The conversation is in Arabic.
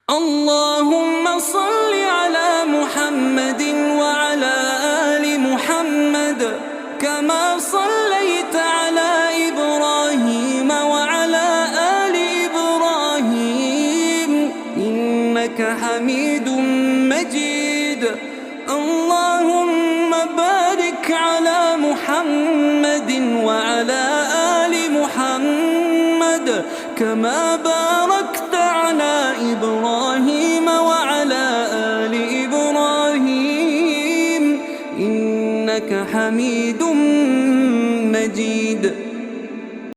اللهم صل على محمد وعلى آل محمد كما صليت على إبراهيم وعلى آل إبراهيم إنك حميد مجيد. اللهم بارك على محمد وعلى آل محمد كما باركت على إبراهيم وعلى آل إبراهيم إنك حميد مجيد.